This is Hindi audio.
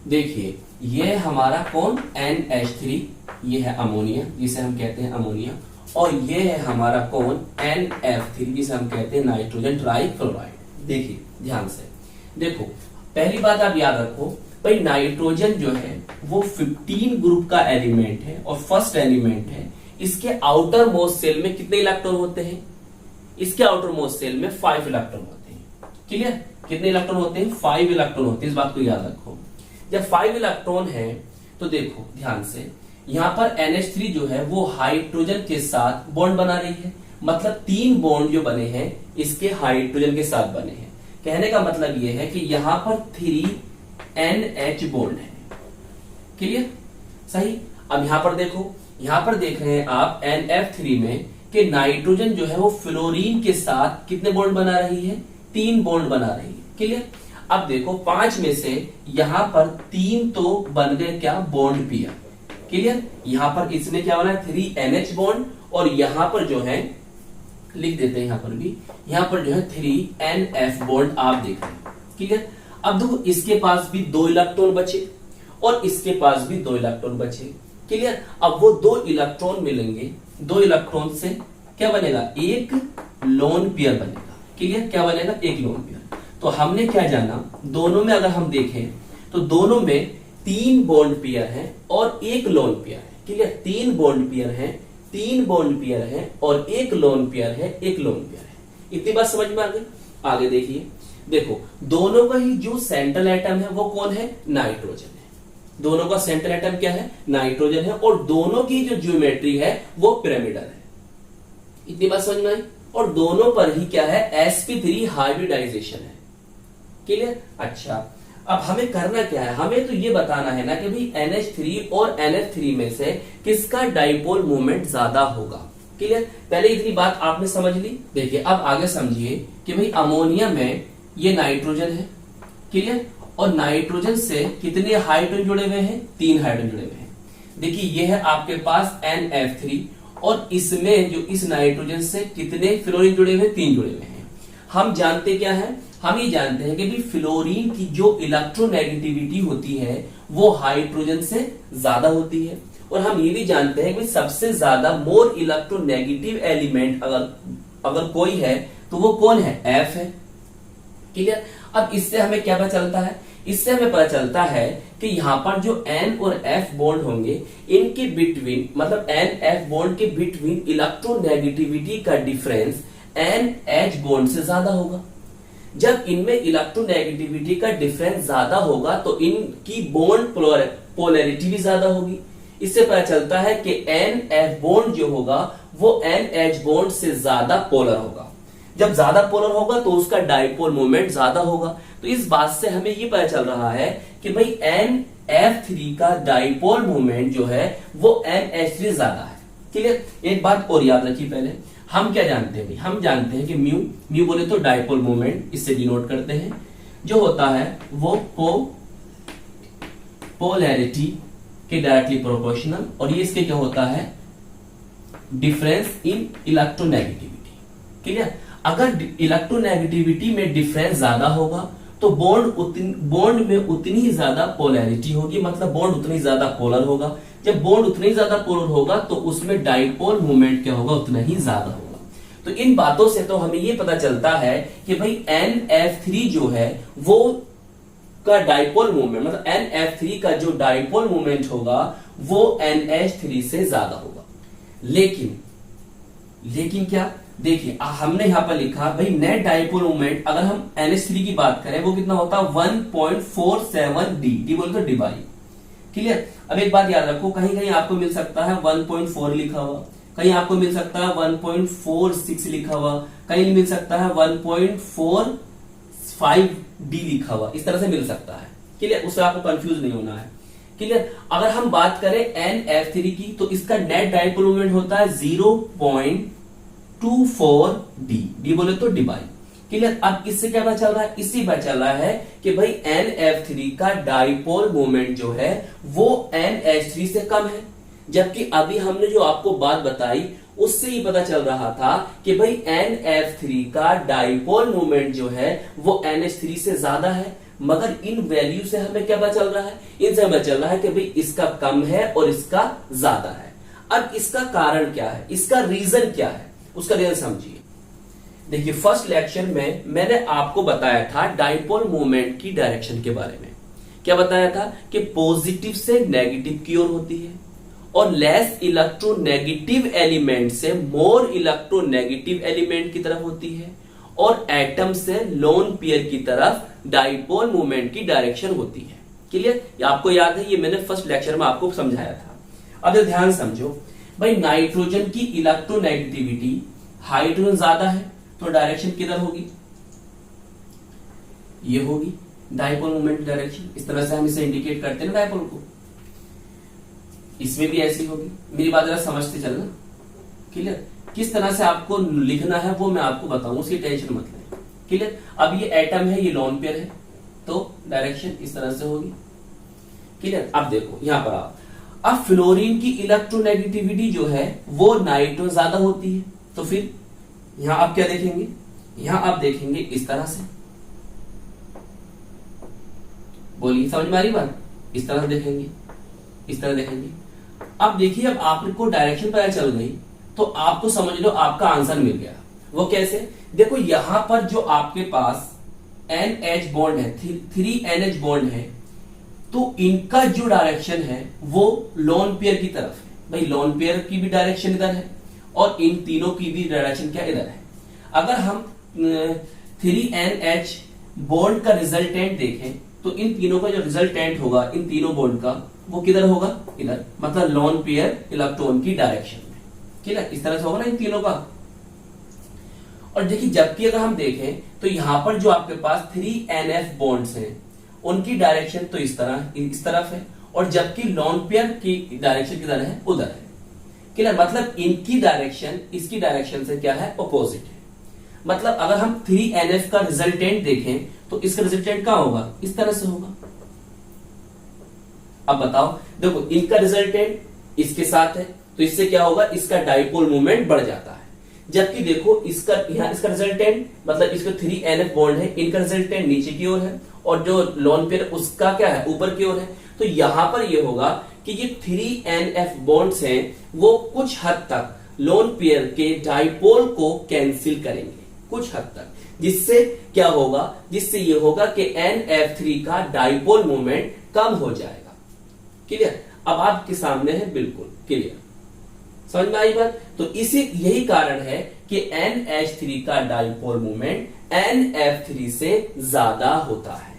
देखिए ये हमारा कौन NH3, ये है अमोनिया जिसे हम कहते हैं अमोनिया, और ये है हमारा कौन NF3 जिसे हम कहते हैं नाइट्रोजन ट्राइक्लोराइड। देखिए ध्यान से देखो, पहली बात आप याद रखो भाई, नाइट्रोजन जो है वो 15 ग्रुप का एलिमेंट है और फर्स्ट एलिमेंट है। इसके आउटर मोस्ट सेल में कितने इलेक्ट्रॉन होते हैं? इसके आउटर मोस्ट सेल में 5 इलेक्ट्रॉन होते हैं। क्लियर? कितने इलेक्ट्रॉन होते हैं? 5 इलेक्ट्रॉन होते हैं, इस बात को याद रखो। जब 5 इलेक्ट्रॉन है तो देखो ध्यान से, यहां पर NH3 जो है वो हाइड्रोजन के साथ बॉन्ड बना रही है, मतलब 3 बॉन्ड जो बने हैं इसके हाइड्रोजन के साथ बने हैं। कहने का मतलब ये है कि यहां पर 3NH बॉन्ड है। क्लियर? सही। अब यहां पर देखो, यहां पर देख रहे हैं आप NF3 में कि नाइट्रोजन जो है वो फ्लोरीन के साथ कितने बॉन्ड बना रही है? 3 बॉन्ड बना रही है। क्लियर? अब देखो 5 में से यहां पर 3 तो बन गए क्या? बॉन्ड पियर। क्लियर? यहां पर इसने क्या बना? 3NH बॉन्ड, और यहां पर जो है लिख देते हैं, यहां पर भी, यहां पर जो है 3NF बॉन्ड आप देख रहे हैं। क्लियर? अब देखो इसके पास भी 2 इलेक्ट्रॉन बचे और इसके पास भी 2 इलेक्ट्रॉन बचे। क्लियर? अब वो 2 इलेक्ट्रॉन मिलेंगे, 2 इलेक्ट्रॉन से क्या बनेगा? एक लोन पेयर बनेगा। क्लियर? क्या बनेगा? एक लोन पेयर। तो हमने क्या जाना, दोनों में अगर हम देखें तो दोनों में 3 बॉन्ड पेयर है और एक लोन पेयर है। क्लियर? 3 बॉन्ड पेयर है, 3 बॉन्ड पेयर है और एक लोन पेयर है, एक लोन पेयर है। इतनी बात समझ में आ गई? आगे देखिए, देखो दोनों का ही जो सेंट्रल एटम है वो कौन है? नाइट्रोजन है। दोनों का सेंट्रल एटम क्या है? नाइट्रोजन है, और दोनों की जो ज्योमेट्री है वो पिरामिडल है। इतनी बात समझ में आई? और दोनों पर ही क्या है? sp3 हाइब्रिडाइजेशन है। क्लियर? अच्छा, अब हमें करना क्या है? हमें तो ये बताना है ना कि भाई NH3 और NF3 में से किसका डाइपोल मोमेंट ज्यादा होगा। क्लियर? पहले इतनी बात आपने समझ ली। देखिए अब आगे समझिए कि भाई अमोनिया में ये नाइट्रोजन है। क्लियर? और नाइट्रोजन से कितने हाइड्रोजन जुड़े हुए हैं? 3 हाइड्रोजन जुड़े हुए हैं। देखिए ये है आपके पास NF3, और इसमें जो इस नाइट्रोजन से कितने फ्लोरीन जुड़े हुए? 3 जुड़े हुए हैं। हम जानते क्या है? हम ये जानते हैं कि भी फ्लोरीन की जो इलेक्ट्रोनेगेटिविटी होती है वो हाइड्रोजन से ज्यादा होती है, और हम ये भी जानते हैं कि सबसे ज्यादा मोर इलेक्ट्रोनेगेटिव एलिमेंट अगर कोई है तो वो कौन है? F है। क्लियर? अब इससे हमें क्या पता चलता है? इससे हमें पता चलता है कि यहां पर जो N और F बॉन्ड होंगे इनके बिटवीन, मतलब NF बॉन्ड के बिटवीन इलेक्ट्रोनेगेटिविटी का डिफरेंस NH बॉन्ड से ज्यादा होगा। जब इनमें इलेक्ट्रोनेगेटिविटी का डिफरेंस ज्यादा होगा तो इनकी बॉन्ड पोलैरिटी भी ज्यादा होगी। इससे पता चलता है कि NF बॉन्ड जो होगा वो NH बॉन्ड से ज्यादा पोलर होगा। जब ज्यादा पोलर होगा तो उसका डाइपोल मोमेंट ज्यादा होगा। तो इस बात से हमें ये पता चल रहा है कि भाई NF3 का डाइपोल मोमेंट जो है वो NH3 ज्यादा है। क्लियर? एक बात और याद रखिए, पहले हम क्या जानते हैं भाई? हम जानते हैं कि म्यू बोले तो डाइपोल मोमेंट, इससे डिनोट करते हैं, जो होता है वो पोलैरिटी के डायरेक्टली प्रोपोर्शनल, और ये इसके क्या होता है? Difference in electronegativity. क्लियर? अगर इलेक्ट्रोनेगेटिविटी में डिफरेंस ज्यादा होगा तो बॉन्ड में उतनी ही ज्यादा पोलैरिटी होगी, मतलब बॉन्ड उतनी ज्यादा पोलर होगा। जब बॉन्ड उतनी ज्यादा पोलर होगा तो उसमें डाइपोल मोमेंट क्या होगा? उतना ही ज्यादा होगा। तो इन बातों से तो हमें ये पता चलता है कि भाई NF3 जो है वो का डाइपोल मोमेंट, मतलब NF3 का जो डाइपोल मोमेंट होगा वो NH3 से ज्यादा होगा। लेकिन क्या? देखिए हमने यहां पर लिखा भाई नेट डाइपोल मोमेंट, अगर हम NH3 की बात करें वो कितना होता है? 1.47 डी बोलते तो डिवाई। क्लियर? अब एक बात याद रखो, कहीं कहीं आपको मिल सकता है 1.4 लिखा हुआ, कहीं आपको मिल सकता है 1.46 लिखा हुआ, कहीं मिल सकता है 1.45 डी लिखा हुआ, इस तरह से मिल सकता है। क्लियर? उससे आपको कंफ्यूज नहीं होना है। क्लियर? अगर हम बात करें NF3 की तो इसका नेट डाइपोल मोमेंट होता है 0.24 डी बोले तो डिवाई। क्लियर? अब इससे क्या पता चल रहा है? इसी पता चल रहा है कि भाई NF3 का डाइपोल मोमेंट जो है वो NH3 से कम है, जबकि अभी हमने जो आपको बात बताई उससे ही पता चल रहा था कि भाई NF3 का डाइपोल मोमेंट जो है वो NH3 से ज्यादा है। मगर इन वैल्यू से हमें क्या पता चल रहा है, इनसे हमें चल रहा है कि भाई इसका कम है और इसका ज्यादा है। अब इसका कारण क्या है, इसका रीजन क्या है, उसका रीजन समझिए। देखिए फर्स्ट लेक्चर में मैंने आपको बताया था डाइपोल मोमेंट की डायरेक्शन के बारे में। क्या बताया था कि पॉजिटिव से नेगेटिव की ओर होती है और लेस इलेक्ट्रोनेगेटिव एलिमेंट से मोर इलेक्ट्रोनेगेटिव एलिमेंट की तरफ होती है और एटम से लोन पेयर की तरफ डाइपोल मोमेंट की डायरेक्शन होती है। क्लियर? आपको याद है, ये मैंने फर्स्ट लेक्चर में आपको समझाया था। अब ध्यान समझो भाई, नाइट्रोजन की इलेक्ट्रोनेगेटिविटी हाइड्रोजन ज्यादा है तो डायरेक्शन किधर होगी, ये होगी डाइपोल मोमेंट डायरेक्शन। इस तरह से हम इसे इंडिकेट करते हैं ना डाइपोल को, इसमें भी ऐसी होगी। मेरी बात जरा समझते चलना। क्लियर? किस तरह से आपको लिखना है वो मैं आपको बताऊं, उसकी टेंशन मत लें। क्लियर? अब ये एटम है, ये लोन पेयर है, तो डायरेक्शन इस तरह से होगी। क्लियर? अब देखो यहां पर आप, अब फ्लोरीन की इलेक्ट्रोनेगेटिविटी जो है वो नाइट्रो ज्यादा होती है, तो फिर यहां आप क्या देखेंगे, यहां आप देखेंगे इस तरह से। बोलिए समझ में आ रही बात? इस तरह देखेंगे, इस तरह देखेंगे। अब देखिए, अब आपको डायरेक्शन पता चल गई तो आपको समझ लो आपका आंसर मिल गया। वो कैसे? देखो यहां पर जो आपके पास NH बॉन्ड है, 3NH बॉन्ड है, तो इनका जो डायरेक्शन है वो लोन पेयर की तरफ है। भाई लोन पेयर की भी डायरेक्शन इधर है और इन तीनों की भी डायरेक्शन क्या इधर है। अगर हम 3NH बॉन्ड का रिजल्टेंट देखें तो इन तीनों का जो रिजल्टेंट होगा, इन तीनों बॉन्ड का, वो किधर होगा, इधर, मतलब लोन पेयर इलेक्ट्रॉन की डायरेक्शन में। क्लियर? इस तरह से होगा ना इन तीनों का। और देखिए जबकि अगर हम देखें तो यहां पर जो आपके पास 3NF बॉन्ड्स हैं उनकी डायरेक्शन तो इस तरफ है, और जबकि लोन पेयर की डायरेक्शन किधर है, उधर है। क्लियर? मतलब इनकी डायरेक्शन इसकी डायरेक्शन से क्या है, अपोजिट है। मतलब अगर हम 3NF का रिजल्टेंट देखें तो इसका रिजल्टेंट क्या होगा, इस तरह से होगा। अब बताओ, देखो इनका रिजल्टेंट इसके साथ है तो इससे क्या होगा, इसका डाइपोल मोमेंट बढ़ जाता है। जबकि देखो इसका यहां इसका रिजल्टेंट, मतलब इसका 3NF बॉन्ड है, इनका रिजल्टेंट नीचे की ओर है और जो लोन पेयर उसका क्या है, ऊपर की ओर है। तो यहां पर यह होगा कि ये 3NF बॉन्ड्स हैं वो कुछ हद तक लोन पेयर के डाइपोल को कैंसिल करेंगे, कुछ हद तक, जिससे क्या होगा, जिससे ये होगा कि NF3 का डाइपोल मोमेंट कम हो जाएगा। क्लियर? अब आपके सामने है, बिल्कुल क्लियर, समझ में आई बात? तो इसी यही कारण है कि NH3 का डाइपोल मोमेंट NF3 से ज्यादा होता है।